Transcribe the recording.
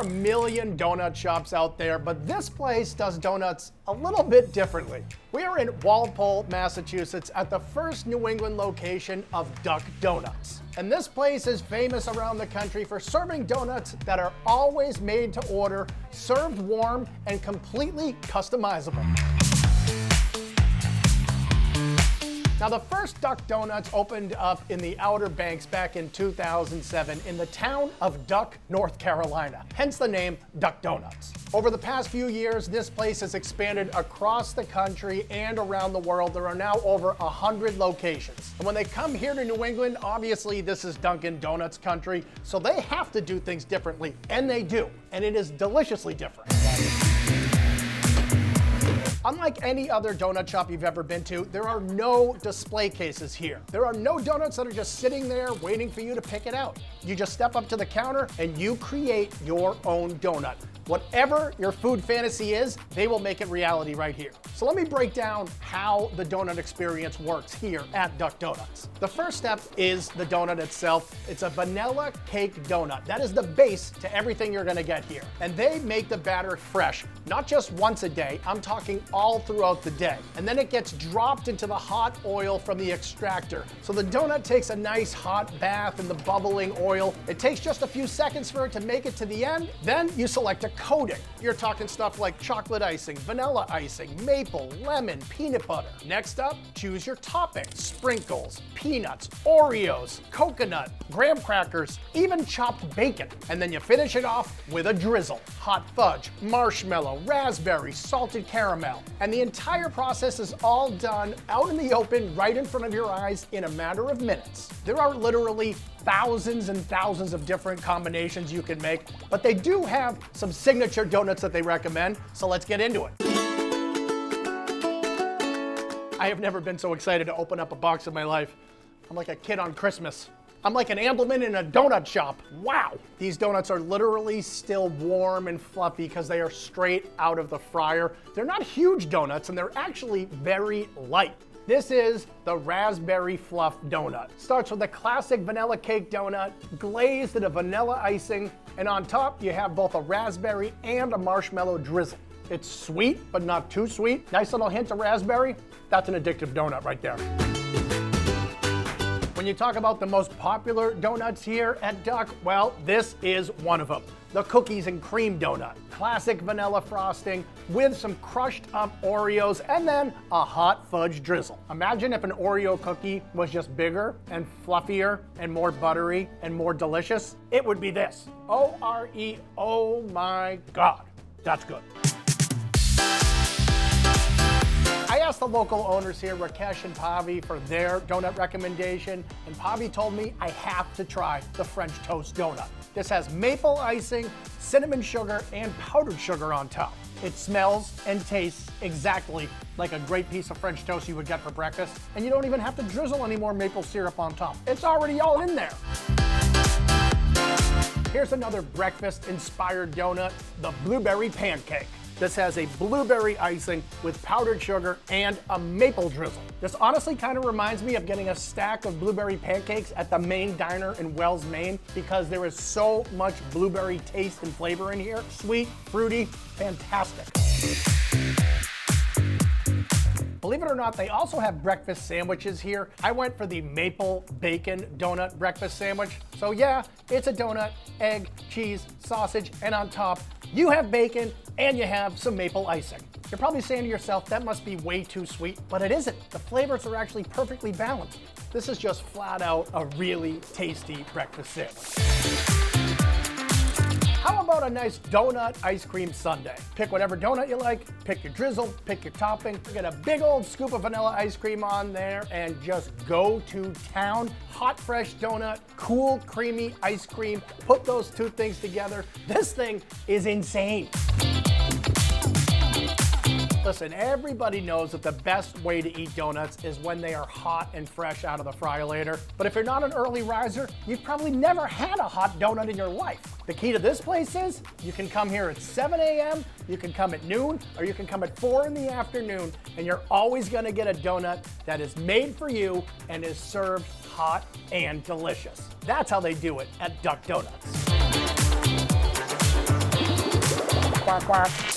are a million donut shops out there, but this place does donuts a little bit differently. We are in Walpole, Massachusetts at the first New England location of Dunkin Donuts. And this place is famous around the country for serving donuts that are always made to order, served warm, and completely customizable. Now, the first Dunkin Donuts opened up in the Outer Banks back in 2007 in the town of Duck, North Carolina, hence the name Dunkin Donuts. Over the past few years, this place has expanded across the country and around the world. There are now over 100 locations. And when they come here to New England, obviously this is Dunkin Donuts country, so they have to do things differently, and they do, and it is deliciously different. Unlike any other donut shop you've ever been to, there are no display cases here. There are no donuts that are just sitting there waiting for you to pick it out. You just step up to the counter and you create your own donut. Whatever your food fantasy is, they will make it reality right here. So let me break down how the donut experience works here at Dunkin Donuts. The first step is the donut itself. It's a vanilla cake donut. That is the base to everything you're gonna get here. And they make the batter fresh, not just once a day, I'm talking all throughout the day. And then it gets dropped into the hot oil from the extractor. So the donut takes a nice hot bath in the bubbling oil. It takes just a few seconds for it to make it to the end. Then you select a coating. You're talking stuff like chocolate icing, vanilla icing, maple, lemon, peanut butter. Next up, choose your topping. Sprinkles, peanuts, Oreos, coconut, graham crackers, even chopped bacon. And then you finish it off with a drizzle. Hot fudge, marshmallow, raspberry, salted caramel. And the entire process is all done out in the open, right in front of your eyes in a matter of minutes. There are literally thousands and thousands of different combinations you can make, but they do have some signature donuts that they recommend, so let's get into it. I have never been so excited to open up a box in my life. I'm like a kid on Christmas. I'm like an Ambleman in a donut shop. Wow! These donuts are literally still warm and fluffy because they are straight out of the fryer. They're not huge donuts, and they're actually very light. This is the Raspberry Fluff donut. Starts with a classic vanilla cake donut, glazed in a vanilla icing, and on top you have both a raspberry and a marshmallow drizzle. It's sweet, but not too sweet. Nice little hint of raspberry. That's an addictive donut right there. When you talk about the most popular donuts here at Duck, well, this is one of them. The cookies and cream donut. Classic vanilla frosting with some crushed up Oreos and then a hot fudge drizzle. Imagine if an Oreo cookie was just bigger and fluffier and more buttery and more delicious. It would be this. O-R-E, oh my God. That's good. I asked the local owners here, Rakesh and Pavi, for their donut recommendation, and Pavi told me I have to try the French toast donut. This has maple icing, cinnamon sugar, and powdered sugar on top. It smells and tastes exactly like a great piece of French toast you would get for breakfast, and you don't even have to drizzle any more maple syrup on top. It's already all in there. Here's another breakfast-inspired donut, the blueberry pancake. This has a blueberry icing with powdered sugar and a maple drizzle. This honestly kind of reminds me of getting a stack of blueberry pancakes at the Maine Diner in Wells, Maine, because there is so much blueberry taste and flavor in here. Sweet, fruity, fantastic. Believe it or not, they also have breakfast sandwiches here. I went for the maple bacon donut breakfast sandwich. So yeah, it's a donut, egg, cheese, sausage, and on top, you have bacon and you have some maple icing. You're probably saying to yourself, that must be way too sweet, but it isn't. The flavors are actually perfectly balanced. This is just flat out a really tasty breakfast sandwich. How about a nice donut ice cream sundae? Pick whatever donut you like, pick your drizzle, pick your topping, get a big old scoop of vanilla ice cream on there and just go to town. Hot, fresh donut, cool, creamy ice cream. Put those two things together. This thing is insane. Listen, everybody knows that the best way to eat donuts is when they are hot and fresh out of the fryer-lator. But if you're not an early riser, you've probably never had a hot donut in your life. The key to this place is you can come here at 7 a.m., you can come at noon, or you can come at 4 in the afternoon, and you're always gonna get a donut that is made for you and is served hot and delicious. That's how they do it at Dunkin Donuts. quack, quack.